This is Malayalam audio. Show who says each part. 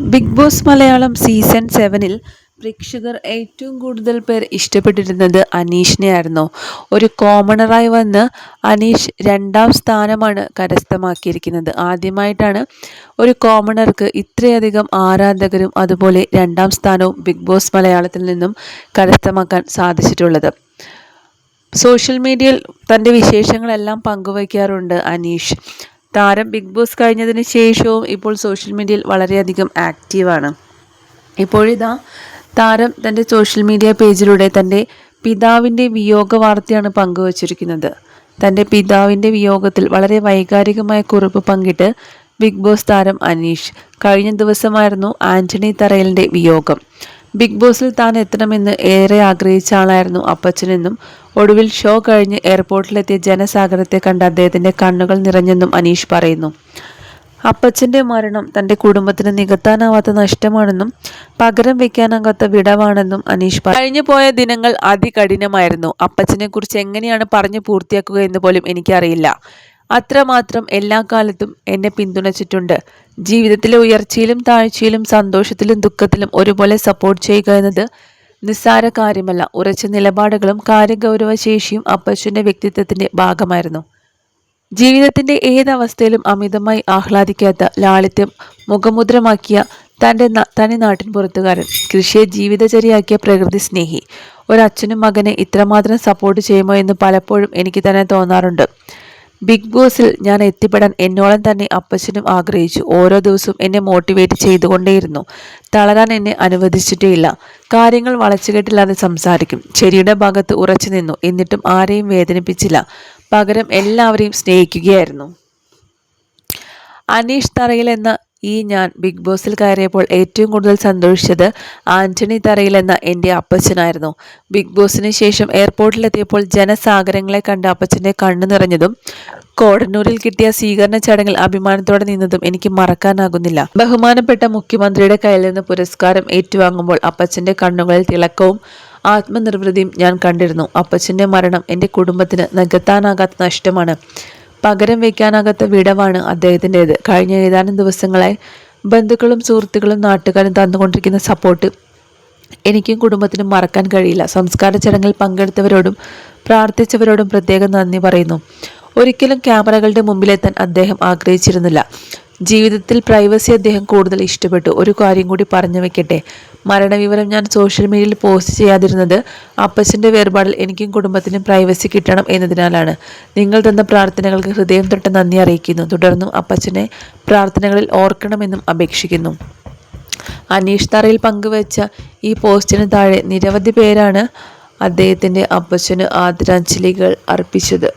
Speaker 1: ബിഗ് ബോസ് മലയാളം സീസൺ 7-ൽ പ്രേക്ഷകർ ഏറ്റവും കൂടുതൽ പേർ ഇഷ്ടപ്പെട്ടിരുന്നത് അനീഷിനെയായിരുന്നു. ഒരു കോമണറായി വന്ന് അനീഷ് 2ാം സ്ഥാനമാണ് കരസ്ഥമാക്കിയിരിക്കുന്നത്. ആദ്യമായിട്ടാണ് ഒരു കോമണർക്ക് ഇത്രയധികം ആരാധകരും അതുപോലെ 2ാം സ്ഥാനവും ബിഗ് ബോസ് മലയാളത്തിൽ നിന്നും കരസ്ഥമാക്കാൻ സാധിച്ചിട്ടുള്ളത്. സോഷ്യൽ മീഡിയയിൽ തൻ്റെ വിശേഷങ്ങളെല്ലാം പങ്കുവയ്ക്കാറുണ്ട് അനീഷ്. താരം ബിഗ് ബോസ് കഴിഞ്ഞതിന് ശേഷവും ഇപ്പോൾ സോഷ്യൽ മീഡിയയിൽ വളരെയധികം ആക്റ്റീവാണ്. ഇപ്പോഴിതാ താരം തൻ്റെ സോഷ്യൽ മീഡിയ പേജിലൂടെ തൻ്റെ പിതാവിൻ്റെ വിയോഗ വാർത്തയാണ് പങ്കുവച്ചിരിക്കുന്നത്. തൻ്റെ പിതാവിൻ്റെ വിയോഗത്തിൽ വളരെ വൈകാരികമായ കുറിപ്പ് പങ്കിട്ട് ബിഗ് ബോസ് താരം അനീഷ്. കഴിഞ്ഞ ദിവസമായിരുന്നു ആൻ്റണി തറയിലിൻ്റെ വിയോഗം. ബിഗ് ബോസിൽ താൻ എത്തണമെന്ന് ഏറെ ആഗ്രഹിച്ച ആളായിരുന്നു അപ്പച്ചനെന്നും ഒടുവിൽ ഷോ കഴിഞ്ഞ് എയർപോർട്ടിലെത്തിയ ജനസാഗരത്തെ കണ്ട അദ്ദേഹത്തിൻ്റെ കണ്ണുകൾ നിറഞ്ഞെന്നും അനീഷ് പറയുന്നു. അപ്പച്ചൻ്റെ മരണം തൻ്റെ കുടുംബത്തിന് നികത്താനാവാത്ത നഷ്ടമാണെന്നും പകരം വയ്ക്കാനാകാത്ത വിടവാണെന്നും അനീഷ് പറഞ്ഞു. കഴിഞ്ഞു പോയ ദിനങ്ങൾ അതികഠിനമായിരുന്നു. അപ്പച്ചനെ കുറിച്ച് എങ്ങനെയാണ് പറഞ്ഞു പൂർത്തിയാക്കുക എന്ന് പോലും എനിക്കറിയില്ല. അത്രമാത്രം എല്ലാ കാലത്തും എന്നെ പിന്തുണച്ചിട്ടുണ്ട്. ജീവിതത്തിലെ ഉയർച്ചയിലും താഴ്ചയിലും സന്തോഷത്തിലും ദുഃഖത്തിലും ഒരുപോലെ സപ്പോർട്ട് ചെയ്യുക എന്നത് നിസ്സാര കാര്യമല്ല. ഉറച്ച നിലപാടുകളും കാര്യഗൗരവശേഷിയും അപ്പച്ചൻ്റെ വ്യക്തിത്വത്തിൻ്റെ ഭാഗമായിരുന്നു. ജീവിതത്തിൻ്റെ ഏതവസ്ഥയിലും അമിതമായി ആഹ്ലാദിക്കാത്ത ലാളിത്യം മുഖമുദ്രമാക്കിയ തനി നാട്ടിൻ പുറത്തുകാരൻ, കൃഷിയെ ജീവിതചര്യയാക്കിയ പ്രകൃതി സ്നേഹി. ഒരച്ഛനും മകനെ ഇത്രമാത്രം സപ്പോർട്ട് ചെയ്യുമോ എന്ന് പലപ്പോഴും എനിക്ക് തന്നെ തോന്നാറുണ്ട്. ബിഗ് ബോസിൽ ഞാൻ എത്തിപ്പെടാൻ എന്നോളം തന്നെ അപ്പച്ചനും ആഗ്രഹിച്ചു. ഓരോ ദിവസവും എന്നെ മോട്ടിവേറ്റ് ചെയ്തുകൊണ്ടേയിരുന്നു. തളരാൻ എന്നെ അനുവദിച്ചിട്ടേയില്ല. കാര്യങ്ങൾ വളച്ചുകെട്ടില്ലാതെ സംസാരിക്കും. ശരിയുടെ ഭാഗത്ത് ഉറച്ചു നിന്നു. എന്നിട്ടും ആരെയും വേദനിപ്പിച്ചില്ല. പകരം എല്ലാവരെയും സ്നേഹിക്കുകയായിരുന്നു. അനീഷ് തറയിൽ എന്ന ഞാൻ ബിഗ് ബോസിൽ കയറിയപ്പോൾ ഏറ്റവും കൂടുതൽ സന്തോഷിച്ചത് ആൻ്റണി തറയിൽ എന്ന എൻ്റെ അപ്പച്ചനായിരുന്നു. ബിഗ് ബോസിന് ശേഷം എയർപോർട്ടിലെത്തിയപ്പോൾ ജനസാഗരങ്ങളെ കണ്ട് അപ്പച്ചൻ്റെ കണ്ണു നിറഞ്ഞതും കോടന്നൂരിൽ കിട്ടിയ സ്വീകരണ ചടങ്ങിൽ അഭിമാനത്തോടെ നിന്നതും എനിക്ക് മറക്കാനാകുന്നില്ല. ബഹുമാനപ്പെട്ട മുഖ്യമന്ത്രിയുടെ കയ്യിൽ നിന്ന് പുരസ്കാരം ഏറ്റുവാങ്ങുമ്പോൾ അപ്പച്ചൻ്റെ കണ്ണുകളിൽ തിളക്കവും ആത്മനിർവൃതിയും ഞാൻ കണ്ടിരുന്നു. അപ്പച്ചൻ്റെ മരണം എൻ്റെ കുടുംബത്തിന് നികത്താനാകാത്ത നഷ്ടമാണ്. പകരം വയ്ക്കാനാകാത്ത വിടവാണ് അദ്ദേഹത്തിൻ്റേത്. കഴിഞ്ഞ ഏതാനും ദിവസങ്ങളായി ബന്ധുക്കളും സുഹൃത്തുക്കളും നാട്ടുകാരും തന്നുകൊണ്ടിരിക്കുന്ന സപ്പോർട്ട് എനിക്കും കുടുംബത്തിനും മറക്കാൻ കഴിയില്ല. സംസ്കാര ചടങ്ങിൽ പങ്കെടുത്തവരോടും പ്രാർത്ഥിച്ചവരോടും പ്രത്യേകം നന്ദി പറയുന്നു. ഒരിക്കലും ക്യാമറകളുടെ മുമ്പിലെത്താൻ അദ്ദേഹം ആഗ്രഹിച്ചിരുന്നില്ല. ജീവിതത്തിൽ പ്രൈവസി അദ്ദേഹം കൂടുതൽ ഇഷ്ടപ്പെട്ടു. ഒരു കാര്യം കൂടി പറഞ്ഞു വെക്കട്ടെ. മരണവിവരം ഞാൻ സോഷ്യൽ മീഡിയയിൽ പോസ്റ്റ് ചെയ്യാതിരുന്നത് അപ്പച്ചൻ്റെ വേർപാടിൽ എനിക്കും കുടുംബത്തിനും പ്രൈവസി കിട്ടണം എന്നതിനാലാണ്. നിങ്ങൾ തന്ന പ്രാർത്ഥനകൾക്ക് ഹൃദയം തൊട്ട് നന്ദി അറിയിക്കുന്നു. തുടർന്നും അപ്പച്ചനെ പ്രാർത്ഥനകളിൽ ഓർക്കണമെന്നും അപേക്ഷിക്കുന്നു. അനീഷ് തറയിൽ പങ്കുവച്ച ഈ പോസ്റ്റിന് താഴെ നിരവധി പേരാണ് അദ്ദേഹത്തിൻ്റെ അപ്പച്ചന് ആദരാഞ്ജലികൾ അർപ്പിച്ചത്.